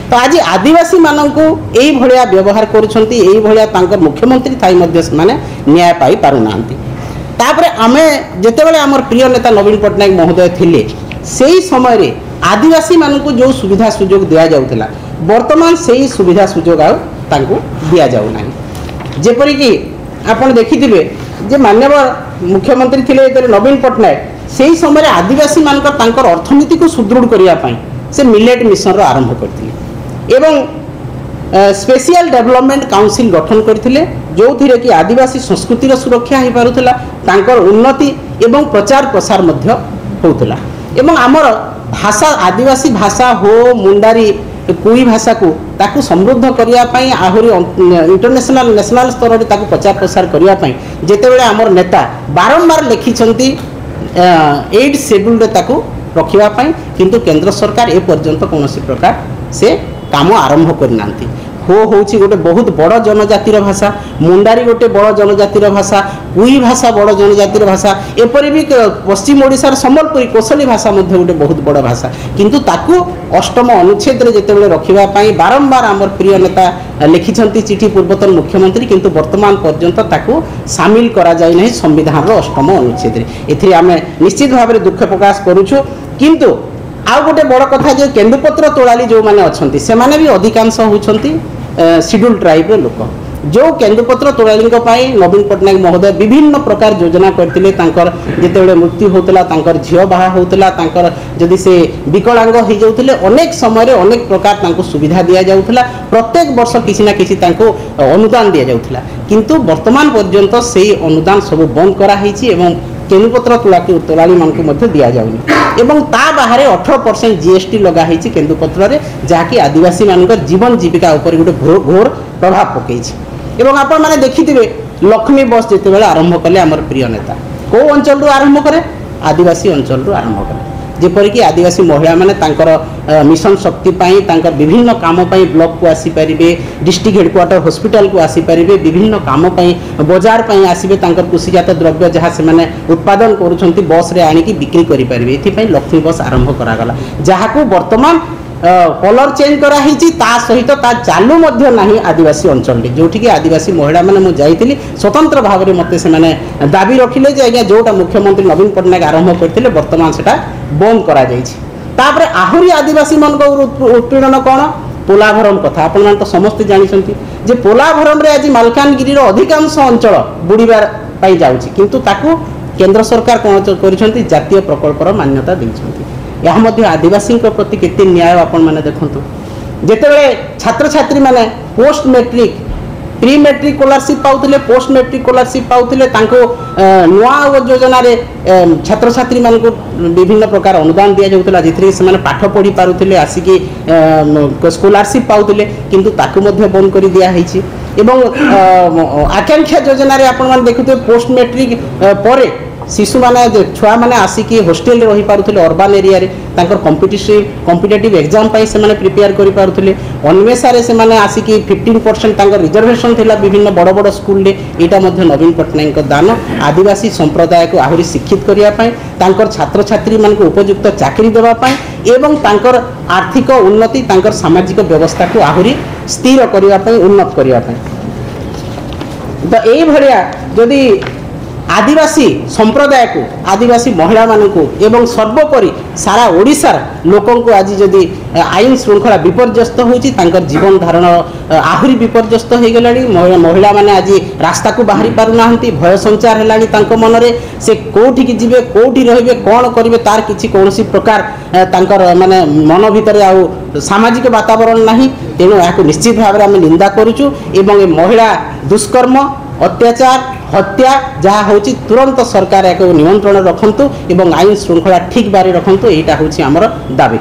तो आज आदिवासी मानक यही भाया व्यवहार कर मुख्यमंत्री थी न्याय पाई पारना तापरे आमे जितेबाला आमर प्रिय नेता नवीन पट्टनायक महोदय थिले से ही समय रे आदिवासी मानक जो सुविधा सुजोग दि जाउथला वर्तमान से ही सुविधा सुजोग आउ दि जाऊना जेपरिक आपड़ देखिथिबे जे माननीय मुख्यमंत्री थिले नवीन पट्टनायक से ही समय आदिवासी मानकर अर्थनीति को सुदृढ़ करने से मिलेट मिशन आरंभ करते एवं स्पेशल डेवलपमेंट काउंसिल गठन करते जो थी कि आदिवासी संस्कृतिर सुरक्षा हो पारुला तांकर उन्नति एवं प्रचार प्रसार होता एवं आमर भाषा आदिवासी भाषा हो मुंडारी कुई भाषा को ताकू समृद्ध करने आहरी इंटरनेशनल नेशनल स्तर में प्रचार प्रसार करने जितेबाला आमर नेता बारंबार लिखिं 8 शेड्यूल रखापी किंतु केंद्र सरकार ए पर्यंत कौन प्रकार से काम आरंभ करना हो गोटे बहुत बड़ जनजातिर भाषा मुंडारी गोटे बड़ जनजातिर भाषा कुई भाषा बड़ जनजातिर भाषा एपरी भी पश्चिम ओडिशार संबलपुरी कोशली भाषा गोटे बहुत बड़ भाषा किंतु ताकू अष्टम अनुच्छेद जितेबाला रखापी बारंबार आमर प्रिय नेता लिखिं चिठी पूर्वतन मुख्यमंत्री किंतु वर्तमान पर्यंत ताकू सामिल करा जाय नहीं संविधान अष्टम अनुच्छेद ए आम निश्चित भाव में दुख प्रकाश करुचु किंतु आउ गोटे बड़ कथा जो केन्दुपत्र तोलाली जो मैंने अच्छा से मैंने भी अधिकांश होती शेड्यूल ट्राइब लोक जो केन्दुपत्र तोलाली नवीन पट्टनायक महोदय विभिन्न प्रकार योजना करते जिते मृत्यु होता झील बाहा होता जदि से विकलांग हो जाते अनेक समय अनेक प्रकार सुविधा दि जाऊला प्रत्येक वर्ष किसी ना किसी अनुदान दि जाऊला किंतु वर्तमान पर्यंत से अनुदान सब बंद कराई केन्दुपत्र तोलाली मानक दि जाऊनी एवं ता बाहर 18% जीएसटी लगाई केन्दुपत्र जहाँकि आदिवासी मान जीवन जीविका उपर गोटे घोर प्रभाव पकई एवं आपण मैंने देखिथे लक्ष्मी बस जिते आरंभ कले आमर प्रिय नेता कौ अंचल आरंभ करे आदिवासी अंचल आरंभ करे जेपरिक आदिवासी महिला माने मिशन शक्ति विभिन्न काम ब्लॉक को आसीपारे डिस्ट्रिक्ट हेडक्वार्टर हॉस्पिटल को आसीपारे विभिन्न काम बजार आसबे कृषिजात द्रव्य जहाँ से माने उत्पादन करुँच बस रे आनिकी बिक्री करें ये लक्ष्मी बस आरंभ करागला जहाँ को वर्तमान कलर चेंज कराई सहित चालू ना आदिवासी अंचल जोटि आदिवासी महिला मैंने मुझे स्वतंत्र भाव में मत से दाबी रखिले जे जोटा मुख्यमंत्री नवीन पट्टनायक आरंभ करते वर्तमान से बंद कर आहरी आदिवासी मान उत्पीड़न कौन पोलाभरम कथा आपण तो समस्ते जानते पोलाभरम रे आज मालकानगिरी अधिकांश अंचल बुड़ीबार जाऊँगी किंतु ताकू केंद्र सरकार कौन कर जातीय प्रकल्पर मान्यता देते यह मध्य आदिवासी प्रति केते न्याय आपण माने देखंतु जेतेबेले छात्र छात्री माने post matric pre matric scholarship पाउथिले पोस्ट मैट्रिक स्कॉलरशिप पाउथिले तांको नुआ योजना रे छात्र छात्री मान को विभिन्न प्रकार अनुदान दिया जाउतला जिथरे से माने पाठ पढ़ी पारुथिले आसिकी स्कॉलरशिप पाउथिले किंतु ताकू मध्य बंद करि दिया हैछि एवं आकांक्षा योजना रे आपण मान देखुते पोस्ट मैट्रिक परे शिशु माने छुआ माने आसिकी हॉस्टेल रही पारुथिले अर्बन एरिया रे तांकर कॉम्पिटिटिव एग्जाम पाई से माने प्रिपेयर करि पारुथिले अन्वेषा रे से माने आसिकी 15% तांकर रिजर्वेशन थिला विभिन्न बड़ बड़ स्कूल रे एटा मध्ये नवीन पट्टनायक को दान आदिवासी संप्रदाय को आहुरी शिक्षित करिया पई तांकर छात्र छात्री मान को उपयुक्त चाकरी देबा पई एवं तांकर आर्थिक उन्नति तांकर सामाजिक व्यवस्था को आहुरी स्थिर करिया पई उन्नत करिया पई तो एई भलिया जदी आदिवासी संप्रदाय को आदिवासी महिला मानू एवं सर्वोपरि सारा ओडिशार लोकों को आज जदि आईन श्रृंखला विपर्यस्त होची जीवन धारण आहुरी विपर्यस्त हो गला महिला माने आज रास्ता को बाहरी पारु नाहंती भय संचार हेलानी तांको मन रे से कोठी की जिवे कोठी रहिबे कोन करिवे तार किछि कोनोसी प्रकार तांकर माने मन भितर आउ सामाजिक वातावरण नाही तेणु याको निश्चित भाव में निंदा करूछु एवं ए महिला दुष्कर्म अत्याचार हत्या जहाँ होची तुरंत सरकार एक नियंत्रण रखंतु एवं आईन श्रृंखला ठीक बारे रखंतु एटा होची हमर दाबी।